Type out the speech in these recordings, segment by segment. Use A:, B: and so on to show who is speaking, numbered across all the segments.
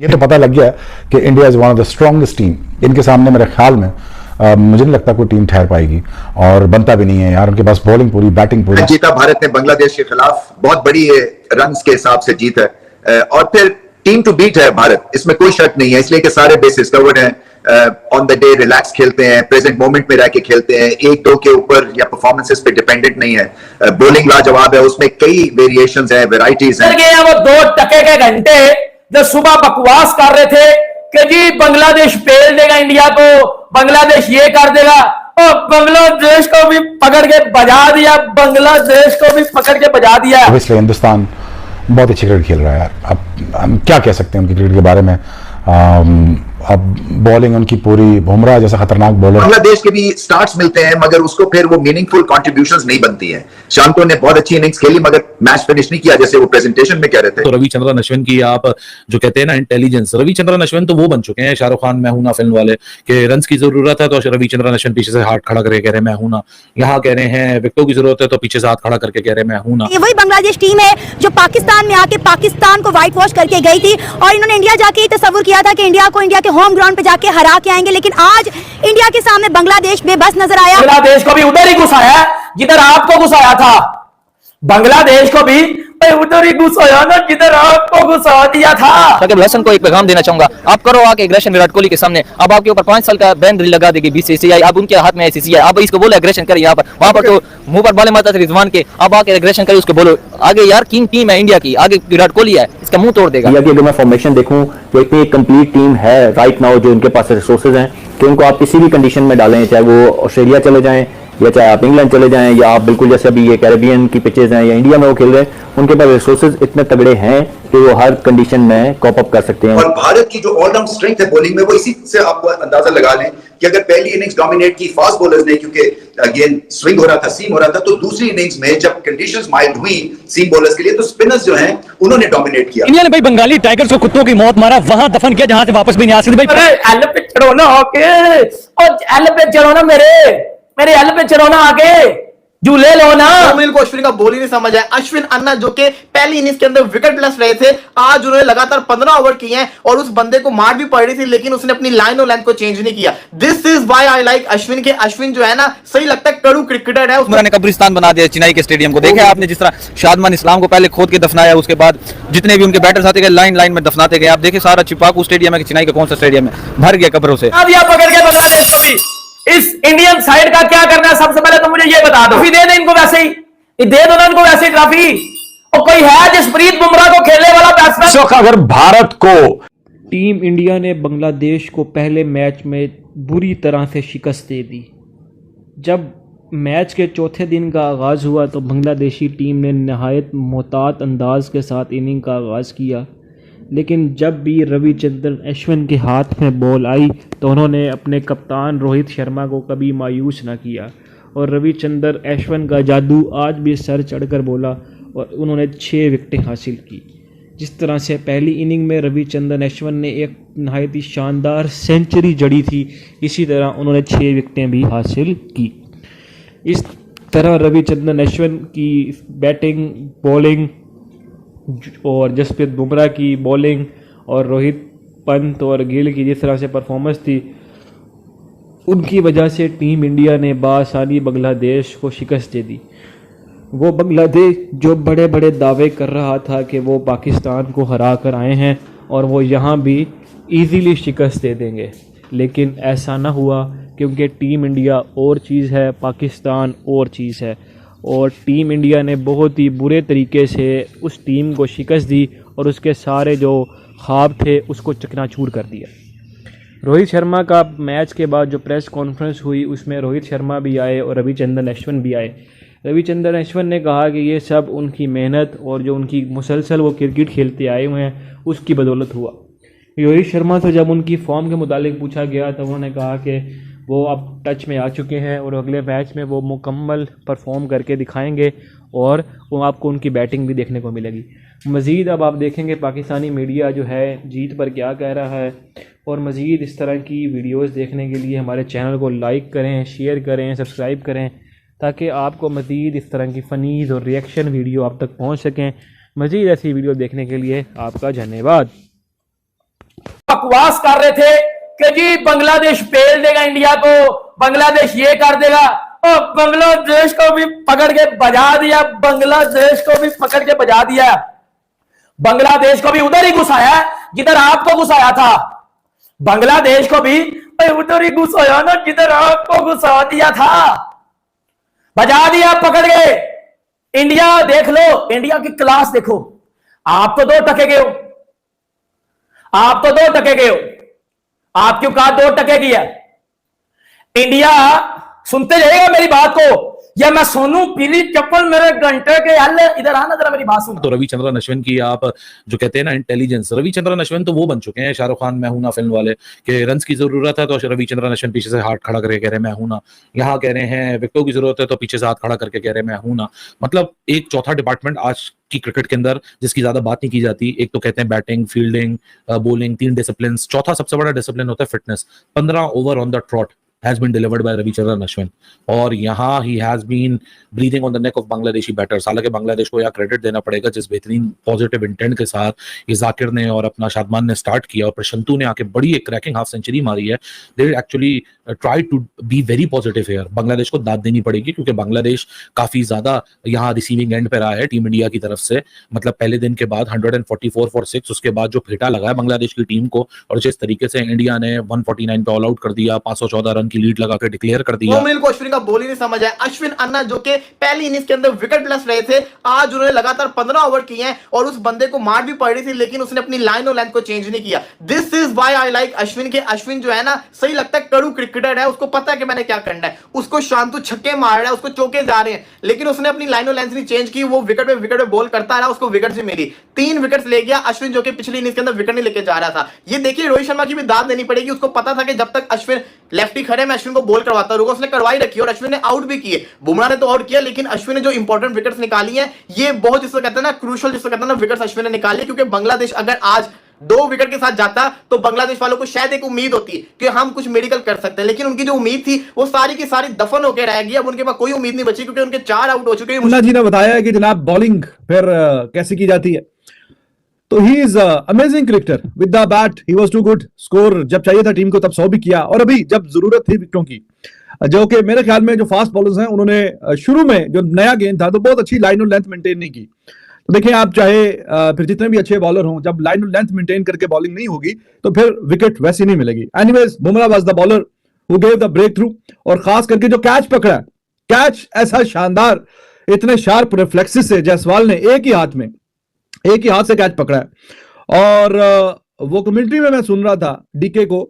A: ये तो पता लग गया कि India is one of the strongest team. इनके सामने मेरे ख्याल में मुझे नहीं लगता कोई टीम ठहर पाएगी, और बनता भी नहीं है यार। उनके पास बॉलिंग पूरी, बैटिंग पूरी।
B: जीता भारत ने बांग्लादेश के खिलाफ, बहुत बड़ी रन के हिसाब से जीत है, और फिर टीम टू बीट है भारत, इसमें कोई शक नहीं है, इसलिए कि सारे बेसिस कवर्ड हैं। ऑन द डे रिलैक्स खेलते हैं, प्रेजेंट मोमेंट में रह के खेलते हैं, एक दो के ऊपर या परफॉर्मेंसेस पे डिपेंडेंट नहीं है। बॉलिंग लाजवाब है, उसमें कई वेरिएशंस हैं, वेराइटीज हैं।
C: वो 2 टके के घंटे जो सुबह बकवास कर रहे थे कि जी बांग्लादेश पेल देगा इंडिया को, बांग्लादेश ये कर देगा, और बांग्लादेश को भी पकड़ के बजा दिया, बांग्लादेश को भी पकड़ के बजा दिया।
A: इसलिए हिंदुस्तान बहुत अच्छी क्रिकेट खेल रहा है यार। अब हम क्या कह सकते हैं उनकी क्रिकेट के बारे में। अब बॉलिंग उनकी पूरी, बुमराह जैसा खतरनाक बॉलर।
B: बांग्लादेश के भी स्टार्ट्स मिलते हैं, मगर उसको फिर वो मीनिंगफुल कंट्रीब्यूशंस नहीं बनती हैं। शांतो ने बहुत अच्छी इनिंग्स खेली, मगर मैच फिनिश नहीं किया जैसे वो प्रेजेंटेशन में कह रहे थे।
D: तो रविचंद्रन अश्विन की आप जो कहते हैं ना इंटेलिजेंस, रविचंद्रन अश्विन तो वो बन चुके हैं शाहरुख खान मैं हूं ना फिल्म वाले, कि रन्स की जरूरत है तो रविचंद्रन अश्विन पीछे से हाथ खड़ा करके कह रहे मैं हूं ना। यहाँ कह रहे हैं विकेटों की जरूरत है तो पीछे से हाथ खड़ा करके कह रहे मैं हूं ना।
E: ये वही बांग्लादेश टीम है जो पाकिस्तान में आके पाकिस्तान को व्हाइट वॉश करके गई थी, और इन्होंने इंडिया जाके तस्वीर किया था कि इंडिया को इंडिया के होम ग्राउंड पे जाके हरा के आएंगे, लेकिन आज इंडिया के सामने बांग्लादेश बेबस नजर आया।
C: बांग्लादेश को भी उधर ही घुसाया जिधर आपको घुसाया था, बांग्लादेश को भी उधर ही घुसाया ना जिधर आपको घुसा दिया था।
F: शाकिब अल हसन को एक पैगाम देना चाहूंगा, आप करो आके एग्रेशन विराट कोहली के सामने, अब आपके ऊपर 5 साल का बैन लगा देगी बीसीसीआई, अब उनके हाथ में आईसीसी है, अब इसको बोलो एग्रेशन करिए। यहाँ पर वहां पर तो मुंह पर बाले मारता था रिजवान के, अब आके एग्रेशन करिए, उसको बोलो आगे यार किंग टीम है इंडिया की, आगे विराट कोहली है, इसका मुंह तोड़ देगा।
G: अगर मैं फॉर्मेशन देखूं तो इतनी कंप्लीट टीम है राइट नाउ जो उनके पास रिसोर्सेज हैं कि उनको आप किसी भी कंडीशन में डालें, चाहे वो ऑस्ट्रेलिया चले जाएं या चाहे आप इंग्लैंड चले जाएं, या आप बिल्कुल जैसे अभी ये कैरेबियन की पिचेज हैं या इंडिया में वो खेल रहे हैं, उनके पास रिसोर्सेज इतने तगड़े हैं कि वो हर कंडीशन में कॉप अप कर सकते हैं।
B: और भारत की जो ऑलराउंड स्ट्रेंथ है बॉलिंग में, वो इसी से आप अंदाजा लगा लें कि अगर पहली इनिंग्स डोमिनेट की फास्ट बॉलर्स ने, क्योंकि अगेन स्विंग हो रहा था, सीम हो रहा था, तो दूसरी इनिंग्स में जब कंडीशंस माइल्ड हुई सीम बॉलर्स के लिए, तो स्पिनर्स जो हैं उन्होंने डोमिनेट किया।
H: इंडिया ने भाई बंगाली टाइगर्स को कुत्तों की मौत मारा, वहां दफन किया जहां से वापस भी नहीं आ सकते भाई।
C: एल पे चढ़ो ना आके, और एल पे चढ़ो ना मेरे एल पे चढ़ो ना आके, झूले लो ना।
I: को अश्विन का बॉल ही नहीं समझ आया। अश्विन अन्ना जो कि पहली इनिंग्स के अंदर विकेट लेस रहे थे, आज उन्होंने लगातार 15 ओवर किए हैं, और उस बंदे को मार भी पड़ रही थी, लेकिन उसने अपनी लाइन और लेंथ को चेंज नहीं किया। This is why I like Ashwin के। अश्विन जो है ना, सही लगता है, कड़ू क्रिकेटर है।
F: उमरान ने कब्रिस्तान बना दिया चेन्नई के स्टेडियम को, देखा आपने जिस तरह शादमान इस्लाम को पहले खोद के दफनाया, उसके बाद जितने भी उनके बैटर्स आते गए लाइन लाइन में दफनाते गए। आप देखिए सारा चिपाकू स्टेडियम है कि चेन्नई का कौन सा स्टेडियम है, भर गया कब्रों से।
C: अब यह पकड़ के बांग्लादेश को भी इस इंडियन साइड का क्या करना है, सबसे पहले तो मुझे ये बता दो। दे दे इनको वैसे ही, दे दो ना इनको वैसे ही ट्रॉफी। और कोई है जसप्रीत बुमराह को खेलने वाला बैट्समैन?
A: अगर भारत को
J: टीम इंडिया ने बांग्लादेश को पहले मैच में बुरी तरह से शिकस्त दे दी। जब मैच के चौथे दिन का आगाज़ हुआ तो बांग्लादेशी टीम ने नहायत मोहतात अंदाज के साथ इनिंग का आगाज़ किया, लेकिन जब भी रविचंद्रन अश्विन के हाथ में बॉल आई तो उन्होंने अपने कप्तान रोहित शर्मा को कभी मायूस ना किया, और रविचंद्रन अश्विन का जादू आज भी सर चढ़कर बोला, और उन्होंने 6 विकेटें हासिल की। जिस तरह से पहली इनिंग में रविचंद्रन अश्विन ने एक नहायत ही शानदार सेंचुरी जड़ी थी, इसी तरह उन्होंने 6 विकेटें भी हासिल की। इस तरह रविचंद्रन अश्विन की बैटिंग, बॉलिंग और जसप्रीत बुमराह की बॉलिंग और रोहित पंत और गिल की जिस तरह से परफॉर्मेंस थी, उनकी वजह से टीम इंडिया ने बासानी बांग्लादेश को शिकस्त दे दी। वो बांग्लादेश जो बड़े बड़े दावे कर रहा था कि वो पाकिस्तान को हरा कर आए हैं और वो यहाँ भी इजीली शिकस्त दे देंगे, लेकिन ऐसा ना हुआ, क्योंकि टीम इंडिया और चीज़ है, पाकिस्तान और चीज़ है, और टीम इंडिया ने बहुत ही बुरे तरीके से उस टीम को शिकस्त दी और उसके सारे जो ख्वाब थे उसको चकनाचूर कर दिया। रोहित शर्मा का मैच के बाद जो प्रेस कॉन्फ्रेंस हुई उसमें रोहित शर्मा भी आए और रविचंद्रन अश्विन भी आए। रविचंद्रन अश्विन ने कहा कि ये सब उनकी मेहनत और जो उनकी मुसलसल वो क्रिकेट खेलते आए हुए हैं उसकी बदौलत हुआ। रोहित शर्मा से जब उनकी फॉर्म के मुतालिक पूछा गया तो उन्होंने कहा कि वो अब टच में आ चुके हैं और अगले मैच में वो मुकम्मल परफॉर्म करके दिखाएंगे और वो आपको उनकी बैटिंग भी देखने को मिलेगी। मज़ीद अब आप देखेंगे पाकिस्तानी मीडिया जो है जीत पर क्या कह रहा है, और मज़ीद इस तरह की वीडियोस देखने के लिए हमारे चैनल को लाइक करें, शेयर करें, सब्सक्राइब करें, ताकि आपको मज़ीद इस तरह की फ़नीज़ और रिएक्शन वीडियो आप तक पहुँच सकें। मज़ीद ऐसी वीडियो देखने के लिए आपका धन्यवाद।
C: बकवास कर रहे थे कि जी बांग्लादेश पेल देगा इंडिया को, बांग्लादेश ये कर देगा, और बांग्लादेश को भी पकड़ के बजा दिया, बांग्लादेश को भी पकड़ के बजा दिया। बांग्लादेश को भी उधर ही घुसाया जिधर आपको घुसाया था, बांग्लादेश को भी उधर ही घुसाया ना जिधर आपको घुसा दिया था, बजा दिया पकड़ के। इंडिया देख लो, इंडिया की क्लास देखो। आप तो 2 टके गए हो, आप तो 2 टके गए हो, आपकी औकात 2 टके की है। इंडिया सुनते जाएगा मेरी बात को, या मैं सोनू पीली चप्पल मेरे घंटे के हल, इधर आना जरा मेरी बात सुन।
D: तो रविचंद्रन अश्विन की आप जो कहते हैं ना इंटेलिजेंस, रविचंद्रन अश्विन तो वो बन चुके हैं शाहरुख खान मैं हूं ना फिल्म वाले, कि रन्स की जरूरत है तो रविचंद्रन अश्विन पीछे से हाथ खड़ा करके कह रहे हैं मैं हूं ना, यहाँ कह रहे हैं विकेटों की जरूरत है तो पीछे से हाथ खड़ा करके कह रहे हैं मैं हूं ना। मतलब एक चौथा डिपार्टमेंट आज की क्रिकेट के अंदर जिसकी ज्यादा बात नहीं की जाती, एक तो कहते हैं बैटिंग, फील्डिंग, बॉलिंग, 3 डिसिप्लिन, चौथा सबसे बड़ा डिसिप्लिन होता है fitness. 15 over on the trout has been delivered by Ravichandran Ashwin, और यहाँ he has been breathing on the neck of Bangladeshi batters. हालांकि बांग्लादेश को यहाँ क्रेडिट देना पड़ेगा जिस बेहतरीन पॉजिटिव इंटेंट के साथ ये जाकिर ने और अपना शादमान ने स्टार्ट किया और प्रशंतु ने आके बड़ी एक क्रैकिंग हाफ सेंचुरी मारी है। They actually try to be very positive here. Bangladesh को दाद देनी पड़ेगी क्योंकि बांग्लादेश काफी ज्यादा यहाँ रिसीविंग एंड पे रहा है टीम इंडिया की तरफ से। मतलब पहले दिन के बाद 144 for 6, उसके बाद जो फेटा लगा है बांग्लादेश की टीम को, और जिस तरीके से इंडिया ने 149 पे ऑल आउट कर दिया, 514 रन की लीड लगा के डिक्लेयर कर दिया।
I: को अश्विन का बोल ही नहीं समझ आया। अश्विन अन्ना जो कि पहली इनिंग्स के अंदर विकेट लेस रहे थे, आज उन्होंने लगातार 15 ओवर किए हैं और उस बंदे को मार भी पड़ रही थी, लेकिन उसने अपनी लाइन और लेंथ को चेंज नहीं किया। This is why I like Ashwin के। अश्विन जो है ना, सही लगता है कड़ू क्रिकेटर है, उसको पता है कि मैंने क्या करना है। उसको शांतु छक्के मार रहा है, उसको चौके जा रहे हैं, लेकिन उसने अपनी लाइन और लेंथ नहीं चेंज की। वो विकेट पे बॉल करता रहा, उसको विकेट से मिली। 3 विकेट्स ले गया अश्विन, जो कि पिछली इनिंग्स के अंदर विकेट नहीं लेके जा रहा था। ये देखिए रोहित शर्मा की भी दाद देनी पड़ेगी। उसको पता था कि जब तक अश्विन लेफ्टी खड़े मैं अश्विन को बॉल करवाता रहूंगा, उसने करवाई रखी और अश्विन ने आउट भी किए। बुमराह ने तो आउट किया, लेकिन अश्विन ने जो इंपॉर्टेंट विकेट्स निकाली हैं, ये बहुत जिसको कहते हैं ना क्रूशियल, जिसको कहते हैं ना विकेट्स अश्विन ने निकाली। क्योंकि बांग्लादेश अगर आज 2 विकेट के साथ जाता तो बांग्लादेश वालों को शायद एक उम्मीद होती कि हम कुछ मेडिकल कर सकते हैं, लेकिन उनकी जो उम्मीद थी वो सारी की सारी दफन होकर रह गई। अब उनके पास कोई उम्मीद नहीं बची क्योंकि उनके 4 आउट हो चुके हैं।
K: मुन्ना जी ने बताया है कि जनाब बॉलिंग फिर कैसे की जाती है, तो he is amazing cricketer with the bat. He was too good. Score जब चाहिए था टीम को तब 100 भी किया, और अभी जब जरूरत थी विकेटों की, जो कि मेरे ख्याल में जो फास्ट बॉलर्स हैं उन्होंने शुरू में जो नया गेंद था तो बहुत अच्छी लाइन और लेंथ मेंटेन नहीं की। तो देखिए आप चाहे फिर जितने भी अच्छे बॉलर हों, जब लाइन और लेंथ मेंटेन करके बॉलिंग नहीं होगी तो फिर विकेट वैसी नहीं मिलेगी। Anyways, Bumrah was the bowler who gave the breakthrough, और खास करके जो कैच पकड़ा, कैच ऐसा शानदार, इतने शार्प रिफ्लेक्सेस से जायसवाल ने एक ही हाथ से कैच पकड़ा है। और वो कमेंट्री में मैं सुन रहा था डीके को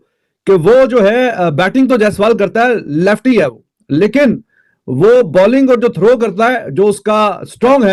K: कि वो जो है बैटिंग तो जायसवाल करता है, लेफ्टी है वो, लेकिन वो बॉलिंग और जो थ्रो करता है जो उसका स्ट्रॉन्ग है